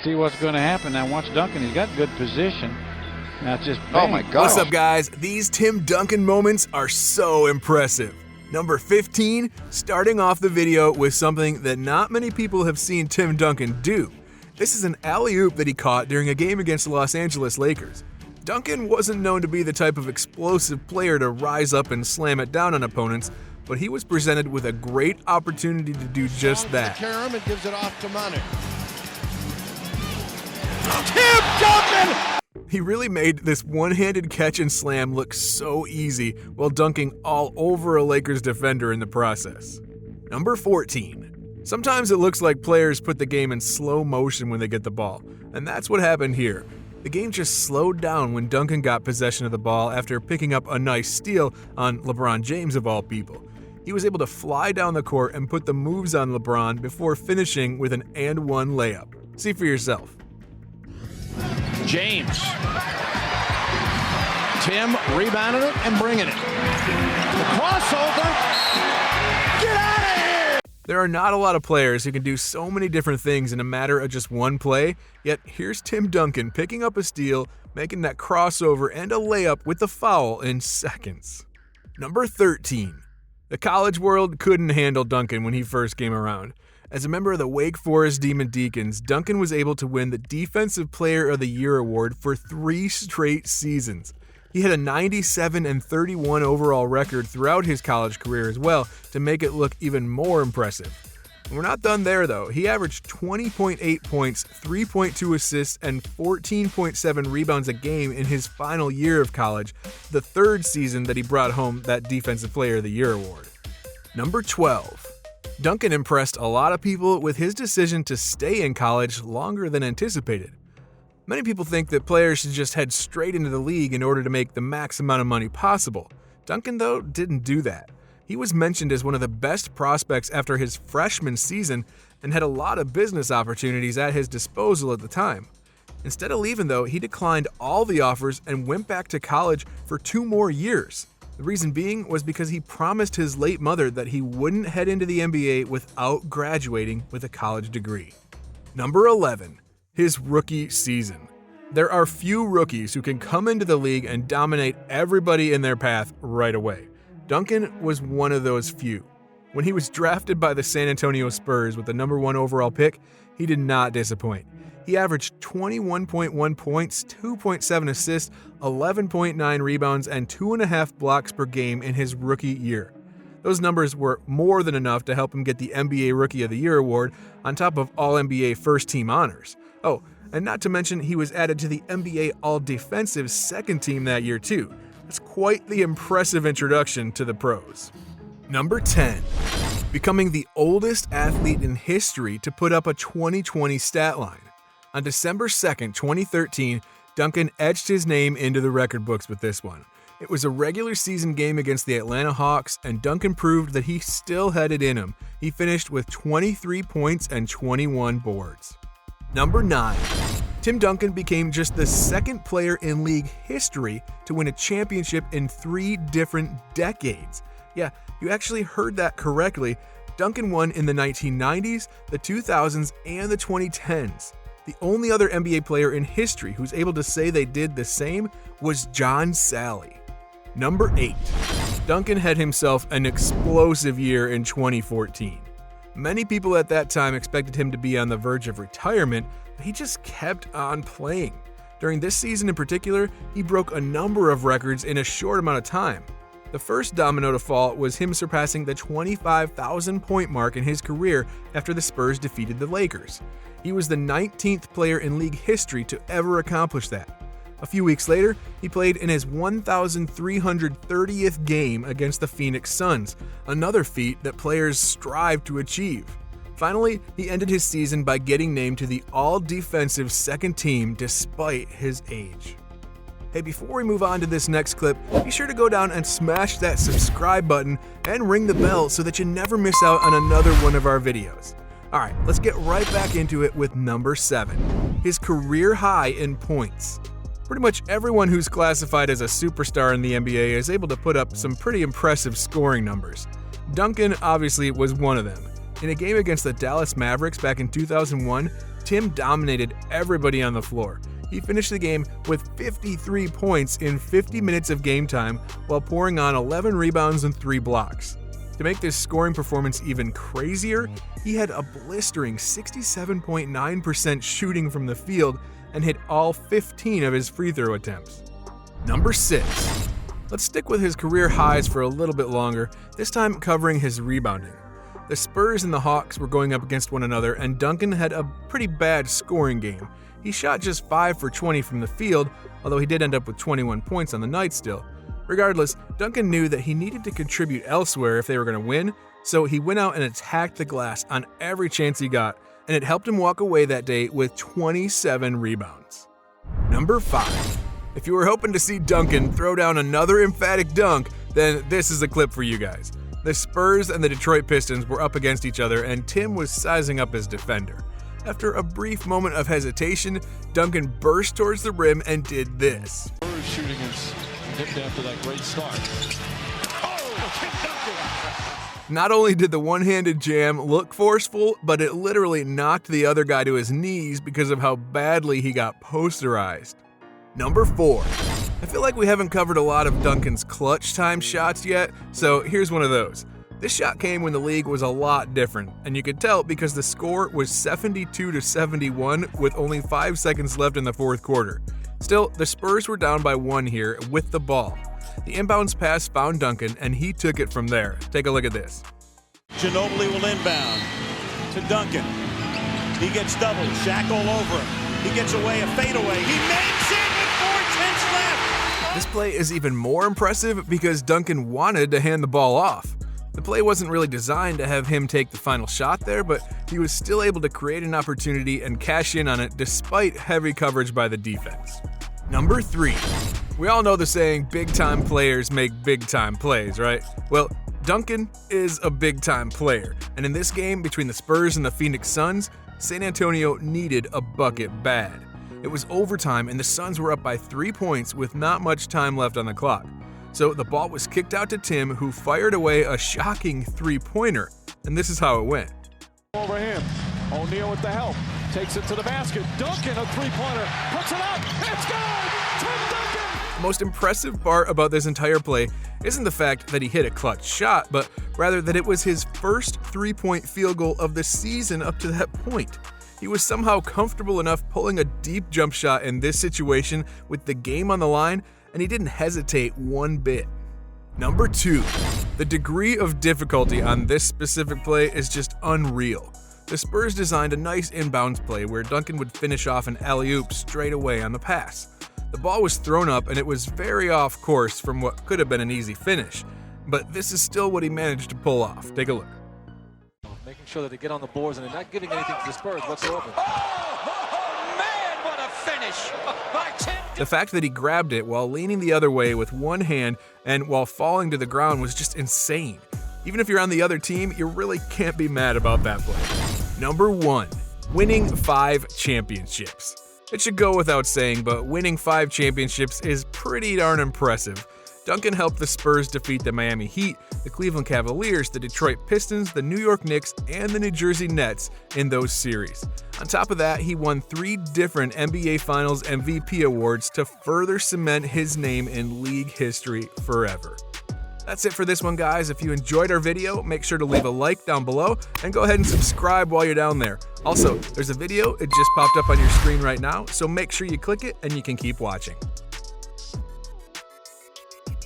see what's going to happen. Now watch Duncan. He's got good position. Now it's just bang. Oh my God. What's up, guys? These Tim Duncan moments are so impressive. Number 15, starting off the video with something that not many people have seen Tim Duncan do. This is an alley-oop that he caught during a game against the Los Angeles Lakers. Duncan wasn't known to be the type of explosive player to rise up and slam it down on opponents, but he was presented with a great opportunity to do just that. And gives it off to Manu. Tim Duncan! He really made this one-handed catch and slam look so easy while dunking all over a Lakers defender in the process. Number 14. Sometimes it looks like players put the game in slow motion when they get the ball, and that's what happened here. The game just slowed down when Duncan got possession of the ball after picking up a nice steal on LeBron James of all people. He was able to fly down the court and put the moves on LeBron before finishing with an and-one layup. See for yourself. James. Tim rebounding it and bringing it. The crossover. Get out of here! There are not a lot of players who can do so many different things in a matter of just one play, yet here's Tim Duncan picking up a steal, making that crossover and a layup with the foul in seconds. Number 13. The college world couldn't handle Duncan when he first came around. As a member of the Wake Forest Demon Deacons, Duncan was able to win the Defensive Player of the Year award for 3 straight seasons. He had a 97-31 overall record throughout his college career as well to make it look even more impressive. And we're not done there though. He averaged 20.8 points, 3.2 assists, and 14.7 rebounds a game in his final year of college, the 3rd season that he brought home that Defensive Player of the Year award. Number 12. Duncan impressed a lot of people with his decision to stay in college longer than anticipated. Many people think that players should just head straight into the league in order to make the max amount of money possible. Duncan, though, didn't do that. He was mentioned as one of the best prospects after his freshman season and had a lot of business opportunities at his disposal at the time. Instead of leaving, though, he declined all the offers and went back to college for 2 more years. The reason being was because he promised his late mother that he wouldn't head into the NBA without graduating with a college degree. Number 11. His rookie season. There are few rookies who can come into the league and dominate everybody in their path right away. Duncan was one of those few. When he was drafted by the San Antonio Spurs with the number 1 overall pick, he did not disappoint. He averaged 21.1 points, 2.7 assists, 11.9 rebounds, and 2.5 blocks per game in his rookie year. Those numbers were more than enough to help him get the NBA Rookie of the Year award on top of All-NBA first-team honors. Oh, and not to mention he was added to the NBA All-Defensive second team that year too. That's quite the impressive introduction to the pros. Number 10. Becoming the oldest athlete in history to put up a 2020 stat line. On December 2nd, 2013, Duncan etched his name into the record books with this one. It was a regular season game against the Atlanta Hawks, and Duncan proved that he still had it in him. He finished with 23 points and 21 boards. Number 9. Tim Duncan became just the 2nd player in league history to win a championship in 3 different decades. Yeah, you actually heard that correctly. Duncan won in the 1990s, the 2000s, and the 2010s. The only other NBA player in history who's able to say they did the same was John Sally. Number 8. Duncan had himself an explosive year in 2014. Many people at that time expected him to be on the verge of retirement, but he just kept on playing. During this season in particular, he broke a number of records in a short amount of time. The first domino to fall was him surpassing the 25,000 point mark in his career after the Spurs defeated the Lakers. He was the 19th player in league history to ever accomplish that. A few weeks later, he played in his 1,330th game against the Phoenix Suns, another feat that players strive to achieve. Finally, he ended his season by getting named to the all-defensive second team despite his age. Hey, before we move on to this next clip, be sure to go down and smash that subscribe button and ring the bell so that you never miss out on another one of our videos. Alright, let's get right back into it with number 7, his career high in points. Pretty much everyone who's classified as a superstar in the NBA is able to put up some pretty impressive scoring numbers. Duncan obviously was one of them. In a game against the Dallas Mavericks back in 2001, Tim dominated everybody on the floor. He finished the game with 53 points in 50 minutes of game time while pouring on 11 rebounds and 3 blocks. To make this scoring performance even crazier, he had a blistering 67.9% shooting from the field and hit all 15 of his free throw attempts. Number 6. Let's stick with his career highs for a little bit longer, this time covering his rebounding. The Spurs and the Hawks were going up against one another, and Duncan had a pretty bad scoring game. He shot just 5 for 20 from the field, although he did end up with 21 points on the night still. Regardless, Duncan knew that he needed to contribute elsewhere if they were going to win, so he went out and attacked the glass on every chance he got, and it helped him walk away that day with 27 rebounds. Number 5. If you were hoping to see Duncan throw down another emphatic dunk, then this is a clip for you guys. The Spurs and the Detroit Pistons were up against each other, and Tim was sizing up his defender. After a brief moment of hesitation, Duncan burst towards the rim and did this. Spurs shooting is nipped after that great start. Oh, Tim Duncan! Not only did the one-handed jam look forceful, but it literally knocked the other guy to his knees because of how badly he got posterized. Number 4. I feel like we haven't covered a lot of Duncan's clutch time shots yet, so here's one of those. This shot came when the league was a lot different, and you could tell because the score was 72-71 with only 5 seconds left in the fourth quarter. Still, the Spurs were down by 1 here with the ball. The inbounds pass found Duncan, and he took it from there. Take a look at this. Ginobili will inbound to Duncan. He gets doubled, Shaq all over him. He gets away, a fadeaway. He makes it with 4:10 left. This play is even more impressive because Duncan wanted to hand the ball off. The play wasn't really designed to have him take the final shot there, but he was still able to create an opportunity and cash in on it despite heavy coverage by the defense. Number 3. We all know the saying, big-time players make big-time plays, right? Well, Duncan is a big-time player, and in this game between the Spurs and the Phoenix Suns, San Antonio needed a bucket bad. It was overtime and the Suns were up by 3 points with not much time left on the clock. So the ball was kicked out to Tim, who fired away a shocking 3-pointer, and this is how it went. Over him. O'Neal with the help. Takes it to the basket. Duncan, a three-pointer. Puts it up. It's good! Tim Duncan! The most impressive part about this entire play isn't the fact that he hit a clutch shot, but rather that it was his first 3-point field goal of the season up to that point. He was somehow comfortable enough pulling a deep jump shot in this situation with the game on the line, and he didn't hesitate one bit. Number 2. The degree of difficulty on this specific play is just unreal. The Spurs designed a nice inbounds play where Duncan would finish off an alley-oop straight away on the pass. The ball was thrown up and it was very off course from what could have been an easy finish, but this is still what he managed to pull off. Take a look. Making sure that they get on the boards and they're not giving anything to the Spurs whatsoever. Oh, man, what a finish by Tim. The fact that he grabbed it while leaning the other way with one hand and while falling to the ground was just insane. Even if you're on the other team, you really can't be mad about that play. Number 1. Winning 5 championships. It should go without saying, but winning 5 championships is pretty darn impressive. Duncan helped the Spurs defeat the Miami Heat, the Cleveland Cavaliers, the Detroit Pistons, the New York Knicks, and the New Jersey Nets in those series. On top of that, he won 3 different NBA Finals MVP awards to further cement his name in league history forever. That's it for this one, guys. If you enjoyed our video, make sure to leave a like down below and go ahead and subscribe while you're down there. Also, there's a video, it just popped up on your screen right now, so make sure you click it and you can keep watching.